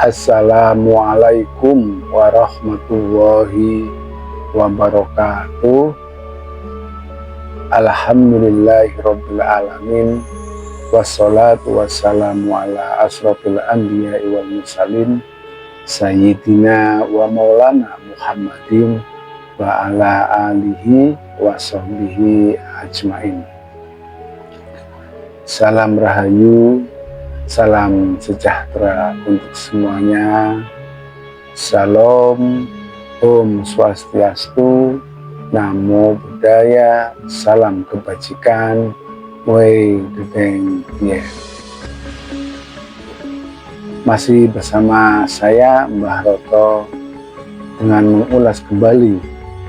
Assalamualaikum warahmatullahi wabarakatuh. Alhamdulillahirabbil alamin. Wassalatu wassalamu ala asrofil anbiya'i wal mursalin Sayyidina wa maulana Muhammadin wa ala alihi wa sahbihi ajmain. Salam rahayu, salam sejahtera untuk semuanya. Salam, Om Swastiastu, Namo Buddhaya, salam kebajikan, Wei Dedeng Ye. Masih bersama saya Mbah Roto dengan mengulas kembali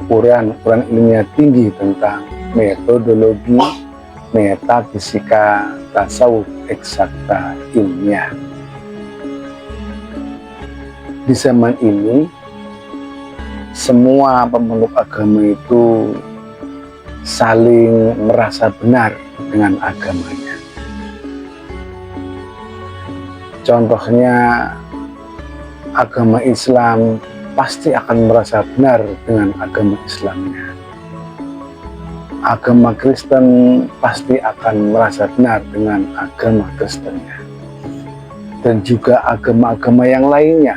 ukuran ilmiah tinggi tentang metodologi metafisika tasawuf eksakta ilmiah. Di zaman ini semua pemeluk agama itu saling merasa benar dengan agamanya. Contohnya, agama Islam pasti akan merasa benar dengan agama Islamnya. Agama Kristen pasti akan merasa benar dengan agama Kristennya. Dan juga agama-agama yang lainnya.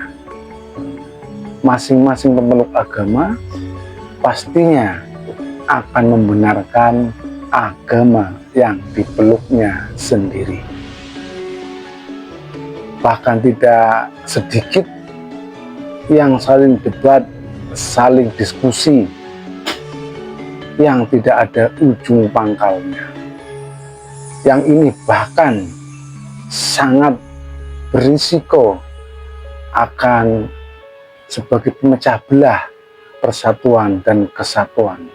Masing-masing pemeluk agama pastinya akan membenarkan agama yang dipeluknya sendiri. Bahkan tidak sedikit yang saling debat, saling diskusi, yang tidak ada ujung pangkalnya. Yang ini bahkan sangat berisiko akan sebagai pemecah belah persatuan dan kesatuan.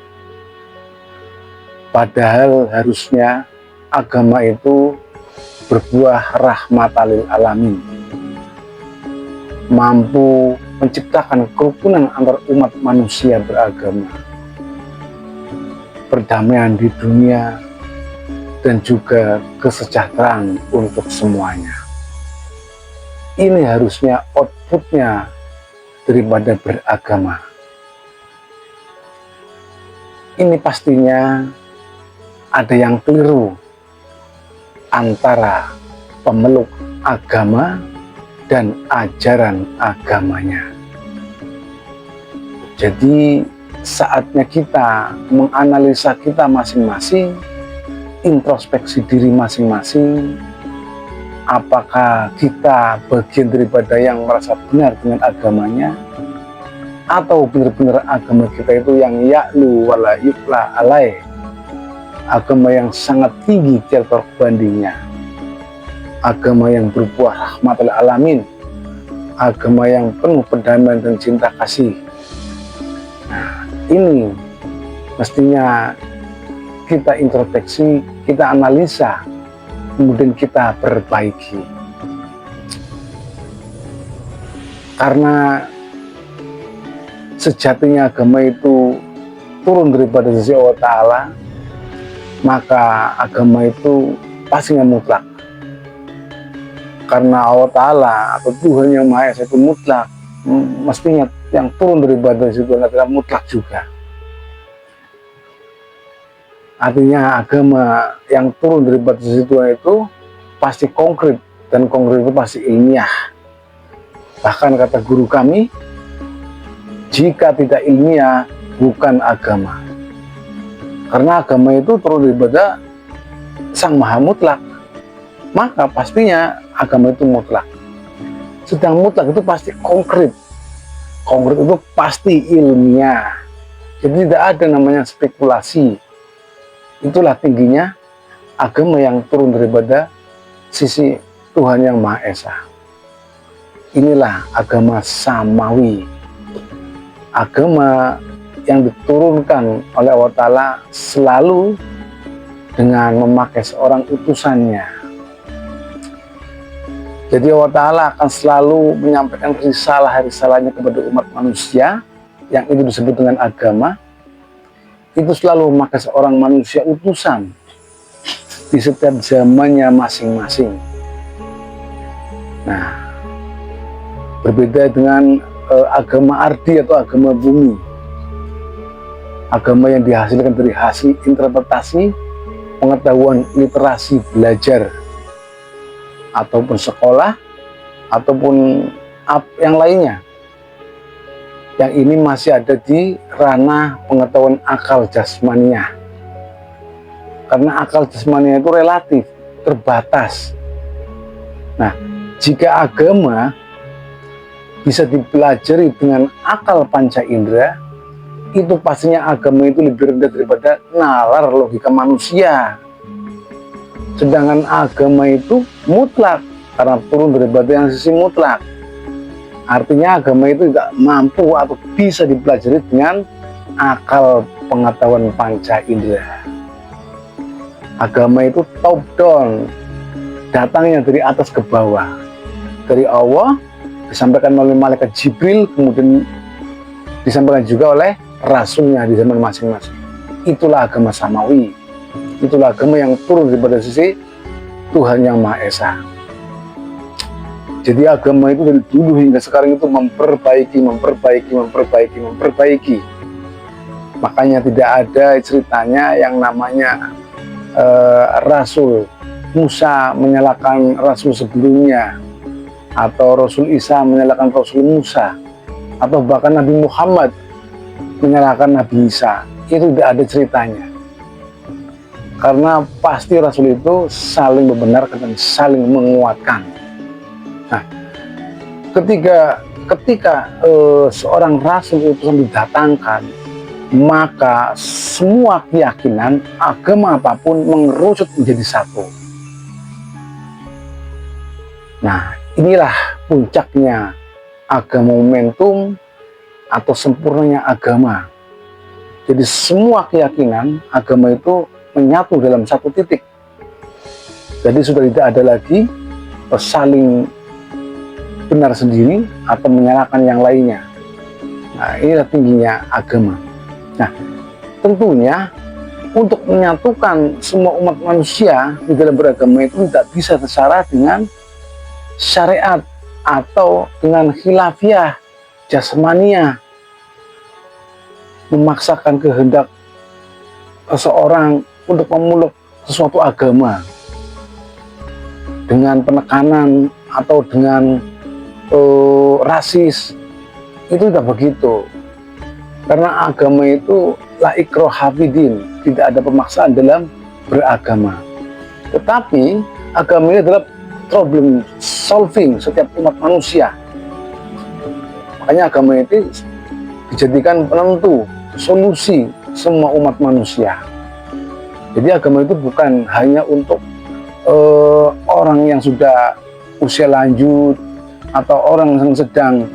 Padahal harusnya agama itu berbuah rahmatan lil alamin, mampu menciptakan kerukunan antar umat manusia beragama, perdamaian di dunia, dan juga kesejahteraan untuk semuanya. Ini harusnya outputnya daripada beragama. Ini pastinya ada yang keliru antara pemeluk agama dan ajaran agamanya. Jadi saatnya kita menganalisa kita masing-masing, introspeksi diri masing-masing. Apakah kita bagian daripada yang merasa benar dengan agamanya, atau benar-benar agama kita itu yang ya'lu wala yukla alai, agama yang sangat tinggi tiada bandingnya, agama yang berbuah rahmatul alamin, agama yang penuh perdamaian dan cinta kasih. Nah, ini mestinya kita introspeksi, kita analisa, kemudian kita perbaiki. Karena sejatinya agama itu turun daripada sisi Allah Ta'ala, maka agama itu pastinya mutlak. Karena Allah Ta'ala atau Tuhan yang Maha Esa itu mutlak, mestinya yang turun daripada situ adalah mutlak juga. Artinya agama yang turun dari batas situ itu pasti konkret, dan konkret itu pasti ilmiah. Bahkan kata guru kami, jika tidak ilmiah bukan agama. Karena agama itu turun daripada Sang Maha Mutlak, maka pastinya agama itu mutlak. Sedang mutlak itu pasti konkret. Konkret itu pasti ilmiah. Jadi tidak ada namanya spekulasi. Itulah tingginya agama yang turun daripada sisi Tuhan yang Maha Esa. Inilah agama samawi, agama yang diturunkan oleh Allah Ta'ala selalu dengan memakai seorang utusannya. Jadi Allah Ta'ala akan selalu menyampaikan risalahnya kepada umat manusia, yang itu disebut dengan agama. Itu selalu memakai seorang manusia utusan di setiap zamannya masing-masing. Nah, Berbeda dengan agama ardi atau agama bumi, agama yang dihasilkan dari hasil interpretasi, pengetahuan, literasi, belajar, ataupun sekolah, ataupun yang lainnya. Yang ini masih ada di ranah pengetahuan akal jasmania. Karena akal jasmania itu relatif, terbatas. Nah, jika agama bisa dipelajari dengan akal panca indera, itu pastinya agama itu lebih rendah daripada nalar logika manusia. Sedangkan agama itu mutlak, karena turun daripada yang sisi mutlak. Artinya agama itu tidak mampu atau bisa dipelajari dengan akal pengetahuan panca indera. Agama itu top down, datangnya dari atas ke bawah, dari Allah, disampaikan oleh malaikat Jibril, kemudian disampaikan juga oleh rasulnya di zaman masing-masing. Itulah agama samawi, itulah agama yang turun daripada sisi Tuhan Yang Maha Esa. Jadi agama itu dari dulu hingga sekarang itu memperbaiki. Makanya tidak ada ceritanya yang namanya Rasul Musa menyalahkan Rasul sebelumnya, atau Rasul Isa menyalahkan Rasul Musa, atau bahkan Nabi Muhammad menyalahkan Nabi Isa. Itu tidak ada ceritanya. Karena pasti Rasul itu saling membenarkan dan saling menguatkan. Nah, ketika seorang Rasul itu didatangkan, maka semua keyakinan agama apapun mengerucut menjadi satu. Nah, inilah puncaknya agama momentum atau sempurnanya agama. Jadi semua keyakinan agama itu menyatu dalam satu titik. Jadi sudah tidak ada lagi saling benar sendiri atau menyalahkan yang lainnya. Nah, inilah tingginya agama. Nah, tentunya untuk menyatukan semua umat manusia di dalam beragama itu tidak bisa secara dengan syariat atau dengan khilafiyah jasmania, memaksakan kehendak seseorang untuk memeluk sesuatu agama dengan penekanan atau dengan rasis. Itu tidak begitu, karena agama itu la ikraha fid-din, tidak ada pemaksaan dalam beragama. Tetapi agama ini adalah problem solving setiap umat manusia. Makanya agama itu dijadikan penentu solusi semua umat manusia. Jadi agama itu bukan hanya untuk orang yang sudah usia lanjut, atau orang yang sedang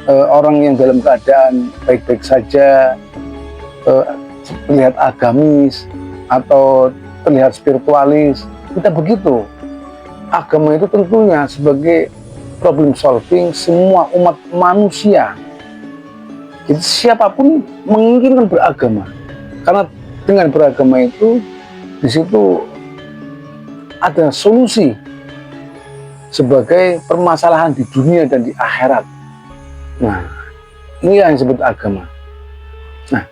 orang yang dalam keadaan baik-baik saja, terlihat agamis atau terlihat spiritualis. Tidak begitu. Agama itu tentunya sebagai problem solving semua umat manusia. Jadi siapapun menginginkan beragama, karena dengan beragama itu di situ ada solusi sebagai permasalahan di dunia dan di akhirat. Nah, ini yang disebut agama. Nah,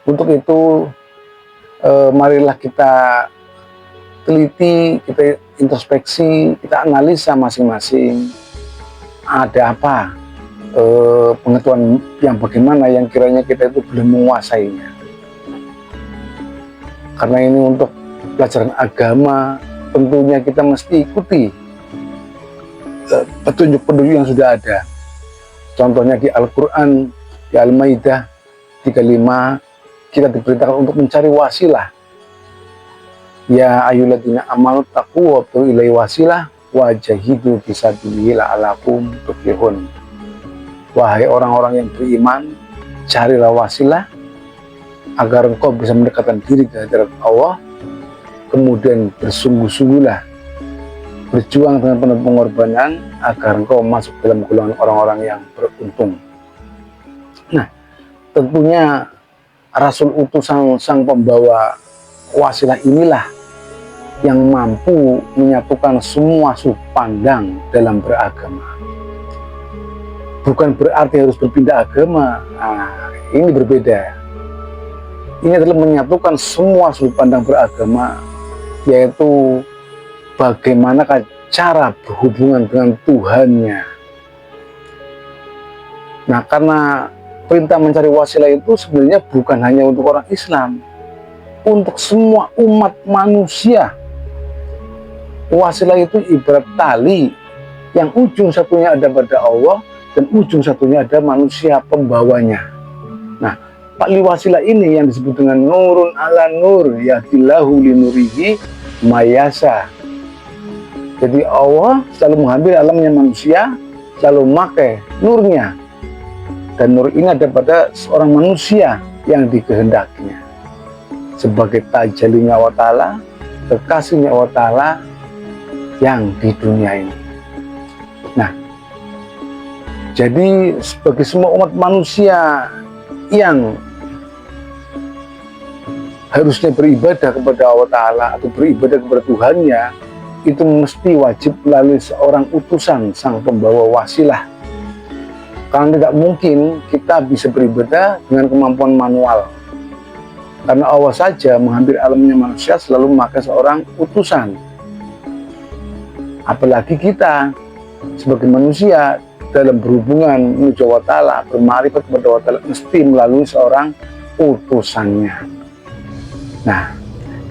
untuk itu marilah kita teliti, kita introspeksi, kita analisa masing-masing. Ada apa pengetahuan yang bagaimana yang kiranya kita itu belum menguasainya. Karena ini untuk pelajaran agama, tentunya kita mesti ikuti petunjuk-petunjuk yang sudah ada. Contohnya di Al-Quran, di Al-Maidah 35, kita diperintahkan untuk mencari wasilah. Ya ayyuhalladzina amanu taqu wabtaghu ilaihi wasilah wajahidu fisabilihi la'allakum tuflihun. Wahai orang-orang yang beriman, carilah wasilah agar engkau bisa mendekatkan diri ke hadirat Allah. Kemudian bersungguh-sungguhlah, berjuang dengan penuh pengorbanan agar engkau masuk dalam golongan orang-orang yang beruntung. Nah, tentunya Rasul utusan sang pembawa wasilah inilah yang mampu menyatukan semua sudut pandang dalam beragama. bukan berarti harus berpindah agama. Nah, ini berbeda. Ini adalah menyatukan semua sudut pandang beragama, yaitu bagaimana cara berhubungan dengan Tuhannya. Nah, karena perintah mencari wasilah itu sebenarnya bukan hanya untuk orang Islam, untuk semua umat manusia. Wasilah itu ibarat tali yang ujung satunya ada pada Allah dan ujung satunya ada manusia pembawanya. Nah, tali wasilah ini yang disebut dengan nurun ala nur, yahdillahu linurihi mayasa. Jadi Allah selalu mengambil alamnya manusia, selalu memakai nurnya. Dan nur ini ada pada seorang manusia yang dikehendakinya. Sebagai tajallinya Allah Ta'ala, kekasihnya Allah Ta'ala yang di dunia ini. Nah, jadi sebagai semua umat manusia yang harusnya beribadah kepada Allah Ta'ala atau beribadah kepada Tuhannya, itu mesti wajib melalui seorang utusan, sang pembawa wasilah. Karena tidak mungkin kita bisa beribadah dengan kemampuan manual. Karena Allah saja mengambil alamnya manusia selalu memakai seorang utusan. Apalagi kita sebagai manusia dalam berhubungan menuju Allah Ta'ala, bermarifat kepada Allah Ta'ala, mesti melalui seorang utusannya. Nah,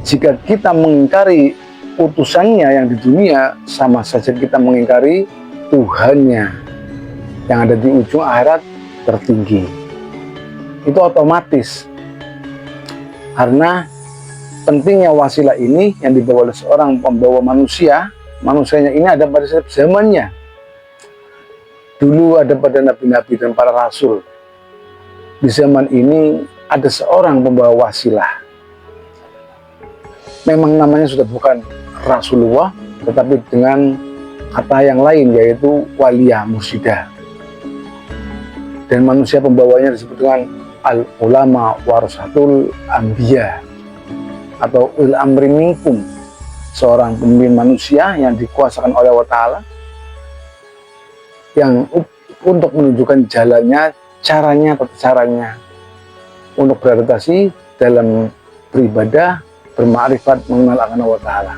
jika kita mengingkari utusannya yang di dunia, sama saja kita mengingkari Tuhannya yang ada di ujung akhirat tertinggi. Itu otomatis. Karena pentingnya wasilah ini yang dibawa oleh seorang pembawa manusia, manusianya ini ada pada setiap zamannya. Dulu ada pada nabi-nabi dan para rasul. Di zaman ini ada seorang pembawa wasilah. Memang namanya sudah bukan Rasulullah, tetapi dengan kata yang lain, yaitu waliyah mursidah. Dan manusia pembawanya disebut dengan al-ulama warasatul anbiya atau ul amri minkum, seorang pemimpin manusia yang dikuasakan oleh Allah Ta'ala, yang untuk menunjukkan jalannya, caranya, tata caranya untuk beradaptasi dalam beribadah, bermakrifat, mengenal akan Allah Ta'ala.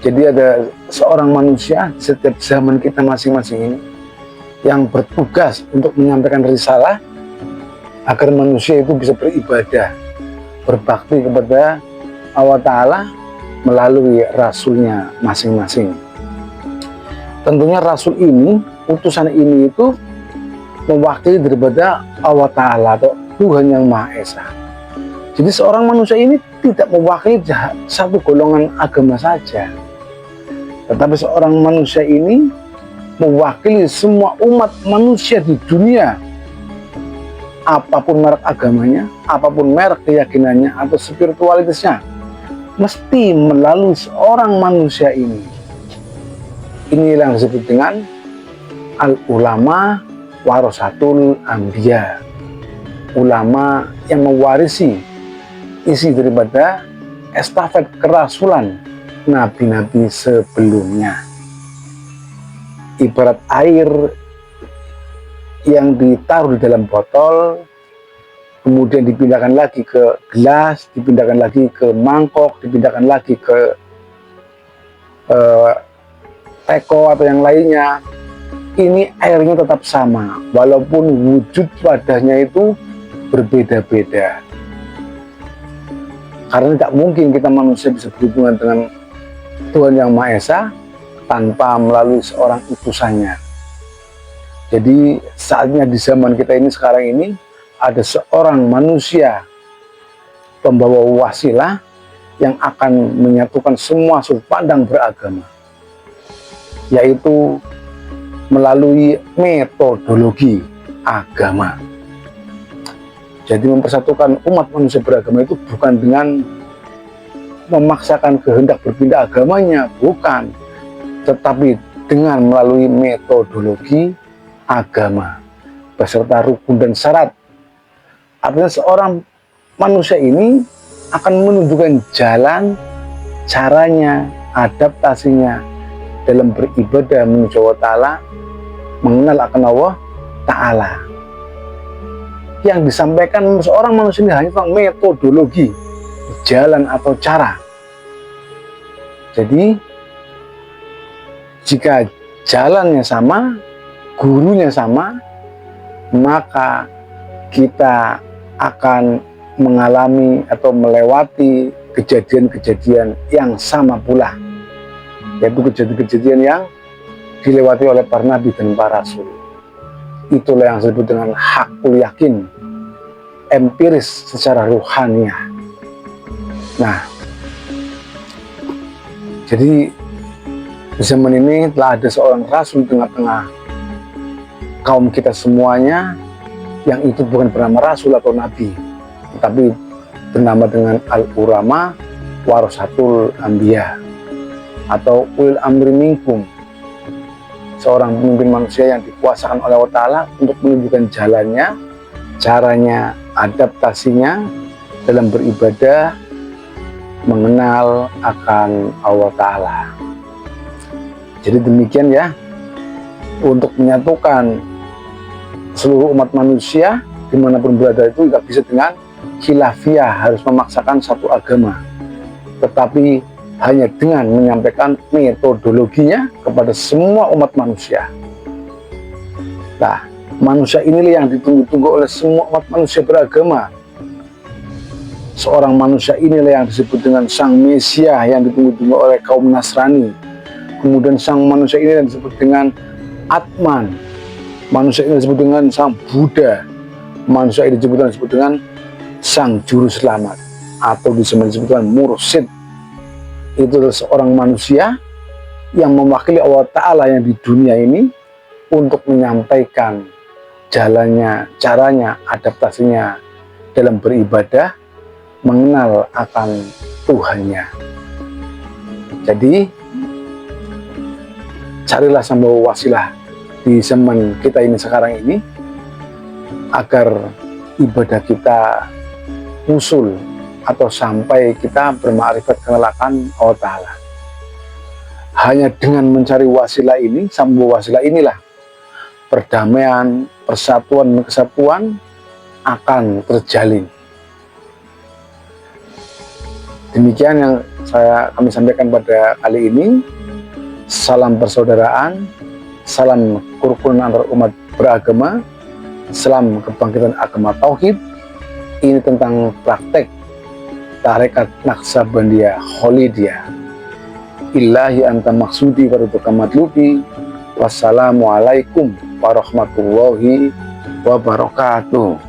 Jadi ada seorang manusia di setiap zaman kita masing-masing ini yang bertugas untuk menyampaikan risalah agar manusia itu bisa beribadah, berbakti kepada Allah Ta'ala melalui rasulnya masing-masing. Tentunya rasul ini, utusan ini itu mewakili daripada Allah Ta'ala atau Tuhan Yang Maha Esa. Jadi seorang manusia ini tidak mewakili satu golongan agama saja, tetapi seorang manusia ini mewakili semua umat manusia di dunia, apapun merek agamanya, apapun merek keyakinannya atau spiritualitasnya, mesti melalui seorang manusia ini. Inilah yang disebut dengan al-ulama warasatul anbiya, ulama yang mewarisi isi daripada estafet kerasulan nabi-nabi sebelumnya. Ibarat air yang ditaruh di dalam botol, kemudian dipindahkan lagi ke gelas, dipindahkan lagi ke mangkok, dipindahkan lagi ke teko atau yang lainnya. Ini airnya tetap sama, walaupun wujud wadahnya itu berbeda-beda. Karena tidak mungkin kita manusia bisa berhubungan dengan Tuhan Yang Maha Esa tanpa melalui seorang utusannya. Jadi saatnya di zaman kita ini sekarang ini ada seorang manusia pembawa wasilah yang akan menyatukan semua sudut pandang beragama, yaitu melalui metodologi agama. Jadi mempersatukan umat manusia beragama itu bukan dengan memaksakan kehendak berpindah agamanya, bukan, tetapi dengan melalui metodologi agama beserta rukun dan syarat. Artinya seorang manusia ini akan menunjukkan jalan, caranya, adaptasinya dalam beribadah menuju Allah Ta'ala, mengenal akan Allah, Ta'ala. Yang disampaikan seorang manusia ini hanya tentang metodologi, jalan atau cara. Jadi jika jalannya sama, gurunya sama, maka kita akan mengalami atau melewati kejadian-kejadian yang sama pula, yaitu kejadian-kejadian yang dilewati oleh para nabi dan para rasul. Itulah yang disebut dengan hakul yakin, empiris secara ruhaniah. Nah, jadi di zaman ini telah ada seorang rasul di tengah-tengah kaum kita semuanya, yang itu bukan bernama rasul atau nabi, tetapi bernama dengan al-urama warasatul anbiya atau ulil amri minkum, seorang pemimpin manusia yang dikuasakan oleh Allah Ta'ala untuk menunjukkan jalannya, caranya, adaptasinya dalam beribadah, mengenal akan Allah Ta'ala. Jadi demikian ya, untuk menyatukan seluruh umat manusia dimanapun berada itu tidak bisa dengan khilafiyah, harus memaksakan satu agama, tetapi hanya dengan menyampaikan metodologinya kepada semua umat manusia. Nah, manusia inilah yang ditunggu-tunggu oleh semua umat manusia beragama. Seorang manusia inilah yang disebut dengan Sang Mesia yang ditunggu-tunggu oleh kaum Nasrani. Kemudian sang manusia ini yang disebut dengan Atman. Manusia ini disebut dengan Sang Buddha. Manusia ini disebut dengan Sang Juru Selamat, atau disebut dengan Mursyid. Itu adalah seorang manusia yang mewakili Allah Ta'ala yang di dunia ini untuk menyampaikan jalannya, caranya, adaptasinya dalam beribadah, mengenal akan Tuhannya. Jadi carilah sambal wasilah di zaman kita ini sekarang ini, agar ibadah kita usul atau sampai kita bermakrifat kenalakan Allah Ta'ala. Hanya dengan mencari wasilah ini, sambal wasilah inilah perdamaian, persatuan, dan kesatuan akan terjalin. Demikian yang kami sampaikan pada kali ini. Salam persaudaraan, salam kerukunan antar umat beragama, salam kebangkitan agama tauhid. Ini tentang praktek tarekat Naqsabandiyah Kholidiyah. Illahi anta maksudi wa ridhoka matlubi. Wassalamualaikum warahmatullahi wabarakatuh.